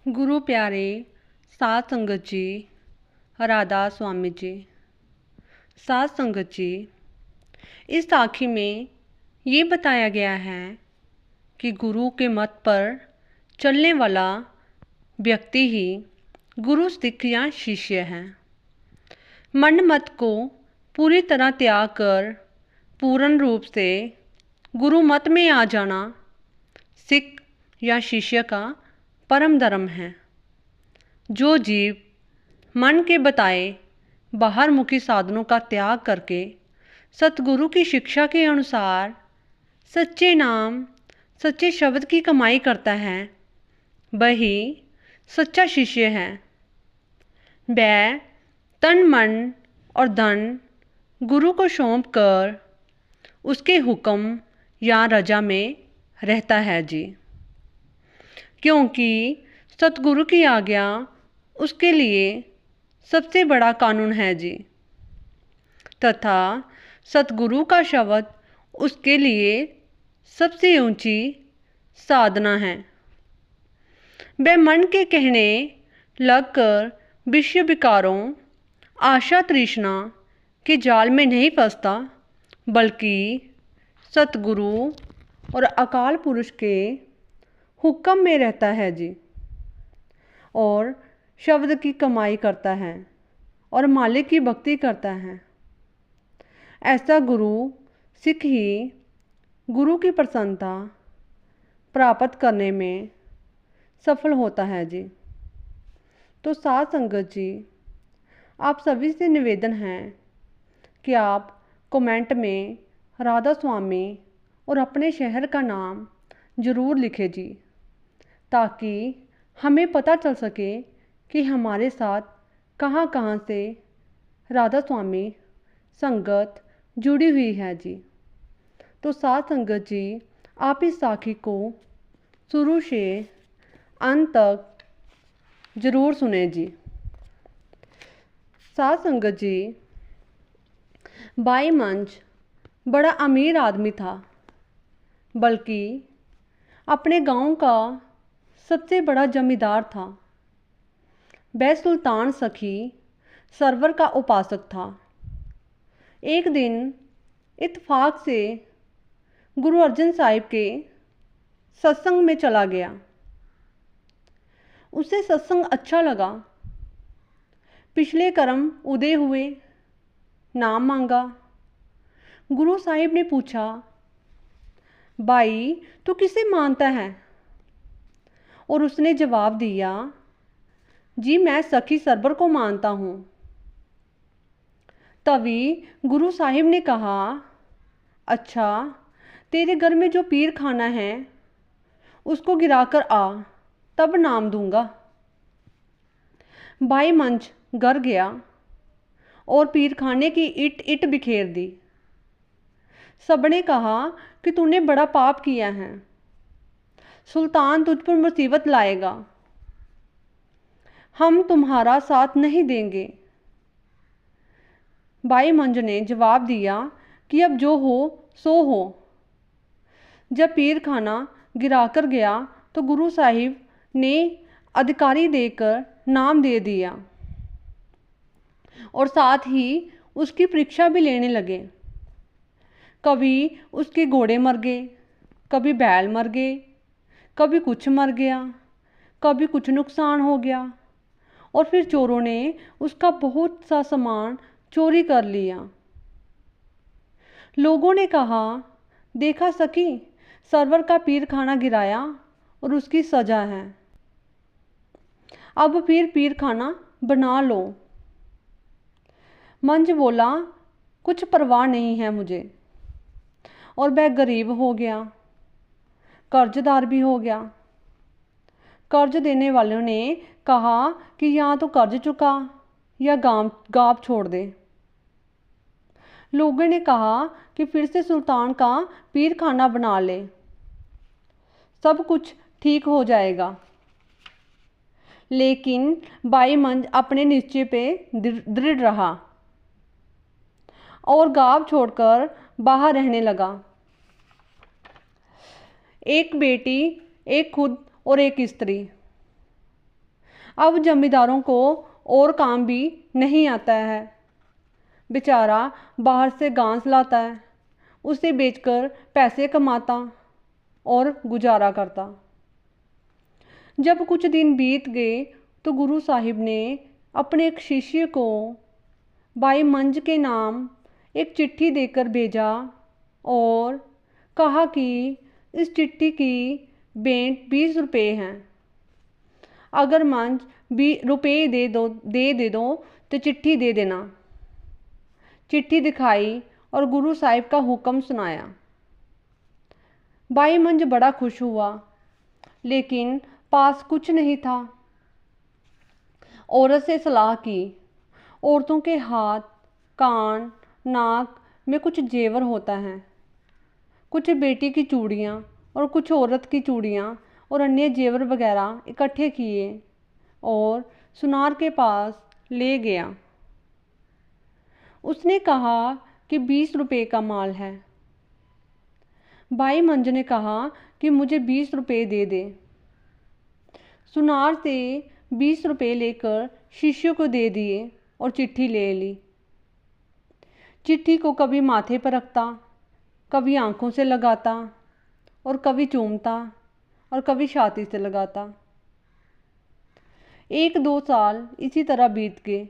गुरु प्यारे साध संगत जी, राधा स्वामी जी। साध संगत जी, इस साखी में ये बताया गया है कि गुरु के मत पर चलने वाला व्यक्ति ही गुरु सिख या शिष्य है। मन मत को पूरी तरह त्याग कर पूर्ण रूप से गुरु मत में आ जाना सिख या शिष्य का परम धर्म है। जो जीव मन के बताए बाहरमुखी साधनों का त्याग करके सतगुरु की शिक्षा के अनुसार सच्चे नाम सच्चे शब्द की कमाई करता है, वही सच्चा शिष्य है। वह तन मन और धन गुरु को सौंप कर उसके हुक्म या रजा में रहता है जी। क्योंकि सतगुरु की आज्ञा उसके लिए सबसे बड़ा कानून है जी, तथा सतगुरु का शब्द उसके लिए सबसे ऊंची साधना है। वह मन के कहने लगकर विषय विकारों आशा तृष्णा के जाल में नहीं फंसता, बल्कि सतगुरु और अकाल पुरुष के हुक्म में रहता है जी, और शब्द की कमाई करता है और मालिक की भक्ति करता है। ऐसा गुरु सिख ही गुरु की प्रसन्नता प्राप्त करने में सफल होता है जी। तो साध संगत जी, आप सभी से निवेदन है कि आप कमेंट में राधा स्वामी और अपने शहर का नाम ज़रूर लिखें जी, ताकि हमें पता चल सके कि हमारे साथ कहाँ कहाँ से राधा स्वामी संगत जुड़ी हुई है जी। तो साध संगत जी, आप इस साखी को शुरू से अंत तक ज़रूर सुने जी। साध संगत जी, बाई मंच बड़ा अमीर आदमी था, बल्कि अपने गांव का सबसे बड़ा जमींदार था। वह सुल्तान सखी सरवर का उपासक था। एक दिन इत्तेफाक से गुरु अर्जन साहिब के सत्संग में चला गया। उसे सत्संग अच्छा लगा। पिछले कर्म उदय हुए, नाम मांगा। गुरु साहिब ने पूछा, भाई तू किसे मानता है? और उसने जवाब दिया, जी मैं सखी सरवर को मानता हूँ। तभी गुरु साहिब ने कहा, अच्छा तेरे घर में जो पीर खाना है उसको गिराकर आ, तब नाम दूंगा। भाई मंच घर गया और पीर खाने की ईट ईट बिखेर दी। सबने कहा कि तूने बड़ा पाप किया है, सुल्तान तुझ पर मुसीबत लाएगा, हम तुम्हारा साथ नहीं देंगे। भाई मंज ने जवाब दिया कि अब जो हो सो हो। जब पीर खाना गिराकर गया तो गुरु साहिब ने अधिकारी देकर नाम दे दिया और साथ ही उसकी परीक्षा भी लेने लगे। कभी उसके घोड़े मर गए, कभी बैल मर गए, कभी कुछ मर गया, कभी कुछ नुकसान हो गया, और फिर चोरों ने उसका बहुत सा सामान चोरी कर लिया। लोगों ने कहा, देखा सखी, सरवर का पीर खाना गिराया और उसकी सजा है, अब फिर पीर खाना बना लो। मंज बोला, कुछ परवाह नहीं है मुझे। और वह गरीब हो गया, कर्जदार भी हो गया। कर्ज देने वालों ने कहा कि या तो कर्ज चुका या गाँव छोड़ दे। लोगों ने कहा कि फिर से सुल्तान का पीर खाना बना ले, सब कुछ ठीक हो जाएगा। लेकिन बाई मंज अपने निश्चय पे दृढ़ रहा और गाँव छोड़कर बाहर रहने लगा। एक बेटी, एक खुद और एक स्त्री। अब जमींदारों को और काम भी नहीं आता है। बेचारा बाहर से घास लाता है, उसे बेचकर पैसे कमाता और गुजारा करता। जब कुछ दिन बीत गए तो गुरु साहिब ने अपने एक शिष्य को भाई मंज के नाम एक चिट्ठी देकर भेजा और कहा कि इस चिट्ठी की भेंट 20 रुपये हैं। अगर मंज रुपये दे दो तो चिट्ठी दे देना। चिट्ठी दिखाई और गुरु साहिब का हुक्म सुनाया। भाई मंज बड़ा खुश हुआ, लेकिन पास कुछ नहीं था। औरत से सलाह की। औरतों के हाथ, कान, नाक में कुछ जेवर होता है। कुछ बेटी की चूड़ियाँ और कुछ औरत की चूड़ियाँ और अन्य जेवर वगैरह इकट्ठे किए और सुनार के पास ले गया। उसने कहा कि 20 रुपये का माल है। भाई मंज ने कहा कि मुझे 20 रुपये दे दे। सुनार से 20 रुपये लेकर शिष्य को दे दिए और चिट्ठी ले ली। चिट्ठी को कभी माथे पर रखता, कभी आंखों से लगाता और कभी चूमता और कभी छाती से लगाता। 1-2 साल इसी तरह बीत गए।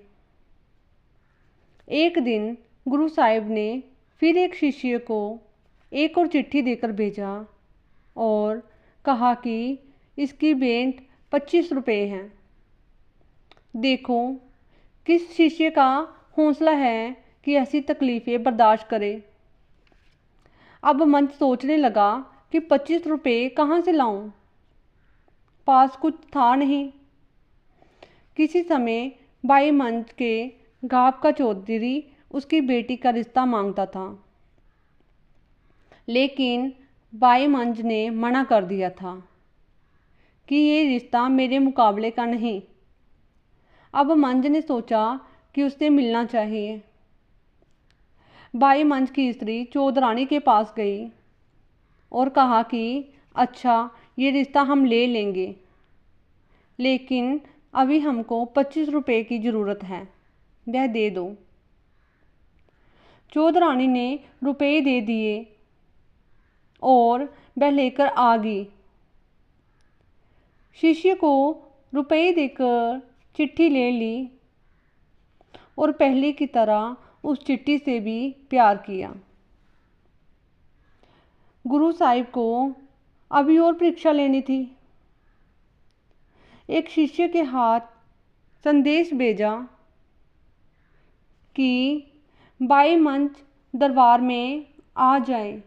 एक दिन गुरु साहिब ने फिर एक शिष्य को एक और चिट्ठी देकर भेजा और कहा कि इसकी भेंट 25 रुपये हैं। देखो किस शिष्य का हौसला है कि ऐसी तकलीफ़ें बर्दाश्त करे। अब मंच सोचने लगा कि 25 रुपये कहाँ से लाऊं? पास कुछ था नहीं। किसी समय भाई मंच के गांव का चौधरी उसकी बेटी का रिश्ता मांगता था, लेकिन भाई मंज ने मना कर दिया था कि ये रिश्ता मेरे मुकाबले का नहीं। अब मंज ने सोचा कि उससे मिलना चाहिए। भाई मंज की स्त्री चौधरानी के पास गई और कहा कि अच्छा, ये रिश्ता हम ले लेंगे, लेकिन अभी हमको 25 रुपये की ज़रूरत है, वह दे दो। चौधरानी ने रुपये दे दिए और वह लेकर आ गई। शिष्य को रुपये देकर चिट्ठी ले ली और पहले की तरह उस चिट्ठी से भी प्यार किया। गुरु साहिब को अभी और परीक्षा लेनी थी। एक शिष्य के हाथ संदेश भेजा कि भाई मंच दरबार में आ जाए।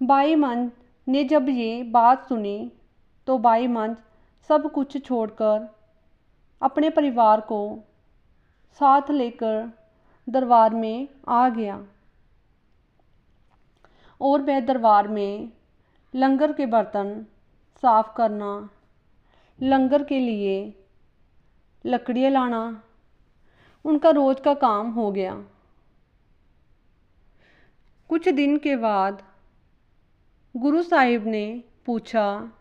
भाई मंच ने जब ये बात सुनी तो भाई मंच सब कुछ छोड़कर अपने परिवार को साथ लेकर दरबार में आ गया और वह दरबार में लंगर के बर्तन साफ करना, लंगर के लिए लकड़ियाँ लाना उनका रोज का काम हो गया। कुछ दिन के बाद गुरु साहिब ने पूछा,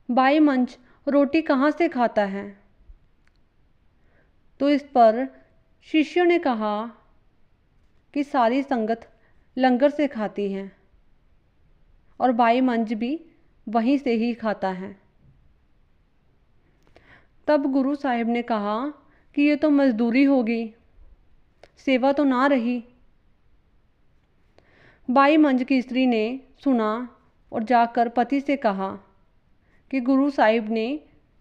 भाई मंच रोटी कहाँ से खाता है? तो इस पर शिष्यों ने कहा कि सारी संगत लंगर से खाती है और भाई मंच भी वहीं से ही खाता है। तब गुरु साहिब ने कहा कि ये तो मजदूरी होगी, सेवा तो ना रही। भाई मंज की स्त्री ने सुना और जाकर पति से कहा कि गुरु साहिब ने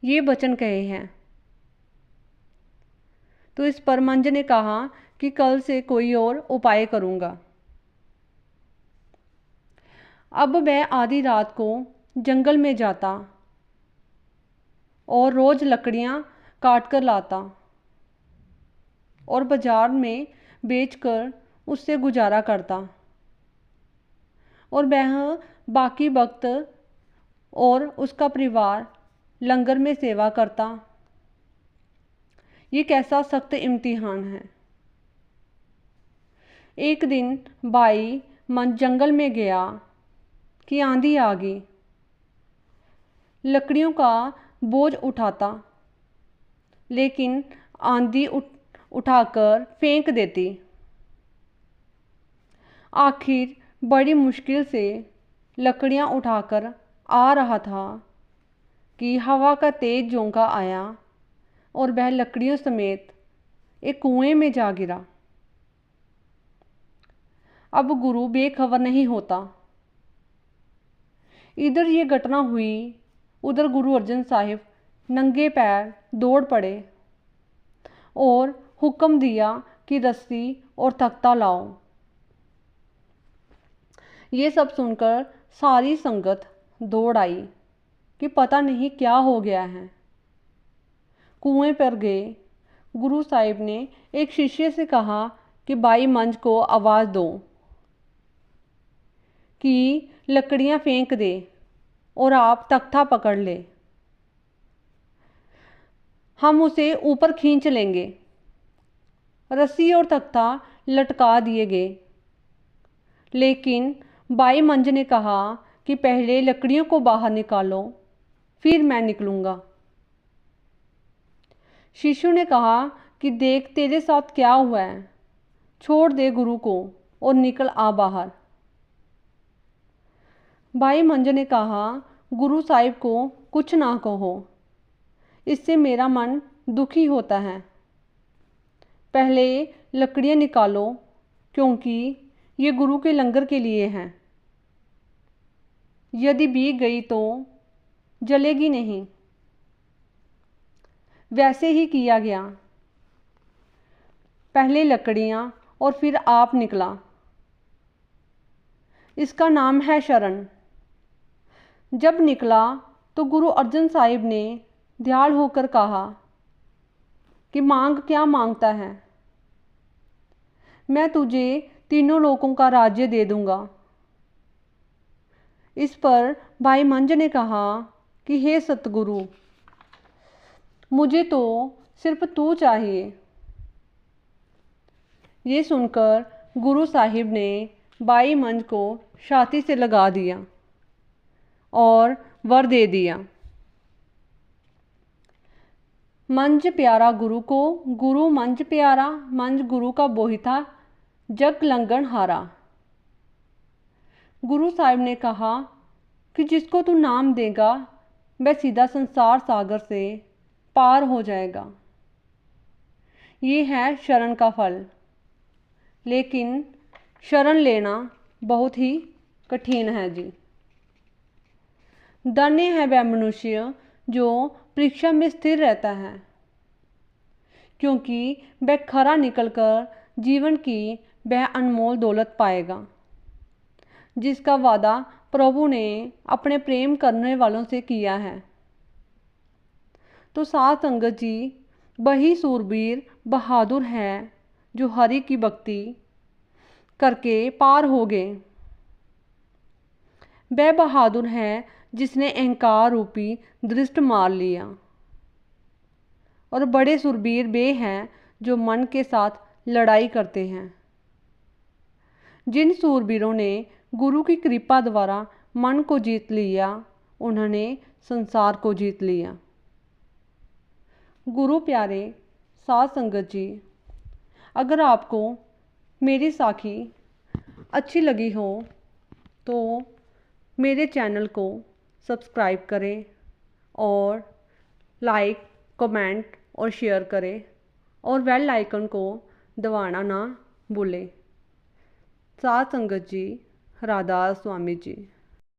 ये वचन कहे हैं। तो इस पर मंज ने कहा कि कल से कोई और उपाय करूँगा। अब वह आधी रात को जंगल में जाता और रोज़ लकड़ियाँ काट कर लाता और बाजार में बेचकर उससे गुजारा करता और वह बाकी वक्त और उसका परिवार लंगर में सेवा करता। ये कैसा सख्त इम्तिहान है। एक दिन भाई मन जंगल में गया कि आंधी आ गई। लकड़ियों का बोझ उठाता, लेकिन आंधी उठाकर फेंक देती। आखिर बड़ी मुश्किल से लकड़ियां उठाकर आ रहा था कि हवा का तेज झोंका आया और वह लकड़ियों समेत एक कुएं में जा गिरा। अब गुरु बेखबर नहीं होता। इधर ये घटना हुई, उधर गुरु अर्जन साहिब नंगे पैर दौड़ पड़े और हुक्म दिया कि रस्सी और तख्ता लाओ। ये सब सुनकर सारी संगत दौड़ आई कि पता नहीं क्या हो गया है। कुएं पर गए। गुरु साहिब ने एक शिष्य से कहा कि भाई मंझ को आवाज़ दो कि लकड़ियां फेंक दे और आप तख्ता पकड़ ले, हम उसे ऊपर खींच लेंगे। रस्सी और तख्ता लटका दिए गए, लेकिन भाई मंझ ने कहा कि पहले लकड़ियों को बाहर निकालो, फिर मैं निकलूंगा। शिशु ने कहा कि देख तेरे साथ क्या हुआ है, छोड़ दे गुरु को और निकल आ बाहर। भाई मंझ ने कहा, गुरु साहिब को कुछ ना कहो, इससे मेरा मन दुखी होता है। पहले लकड़ियाँ निकालो, क्योंकि ये गुरु के लंगर के लिए हैं। यदि भीग गई तो जलेगी नहीं। वैसे ही किया गया। पहले लकड़ियाँ और फिर आप निकला। इसका नाम है शरण। जब निकला तो गुरु अर्जन साहिब ने दयाल होकर कहा कि मांग क्या मांगता है, मैं तुझे तीनों लोकों का राज्य दे दूंगा। इस पर भाई मंझ ने कहा कि हे सतगुरु, मुझे तो सिर्फ तू चाहिए। ये सुनकर गुरु साहिब ने भाई मंझ को छाती से लगा दिया और वर दे दिया। मंझ प्यारा गुरु को, गुरु मंझ प्यारा, मंझ गुरु का बोहिथा, जग लंघन हारा। गुरु साहिब ने कहा कि जिसको तू नाम देगा वह सीधा संसार सागर से पार हो जाएगा। ये है शरण का फल, लेकिन शरण लेना बहुत ही कठिन है जी। धन्य है वह मनुष्य जो परीक्षा में स्थिर रहता है, क्योंकि वह खरा निकलकर जीवन की वह अनमोल दौलत पाएगा जिसका वादा प्रभु ने अपने प्रेम करने वालों से किया है। तो साध संगत जी, वही सूरबीर बहादुर है जो हरि की भक्ति करके पार हो गए। वह बहादुर है जिसने अहंकार रूपी दृष्ट मार लिया। और बड़े सूरबीर वे हैं जो मन के साथ लड़ाई करते हैं। जिन सूरबीरों ने गुरु की कृपा द्वारा मन को जीत लिया, उन्होंने संसार को जीत लिया। गुरु प्यारे साध संगत जी, अगर आपको मेरी साखी अच्छी लगी हो तो मेरे चैनल को सब्सक्राइब करें और लाइक, कमेंट और शेयर करें और बेल आइकन को दबाना ना भूलें। साध संगत जी, राधा स्वामी जी।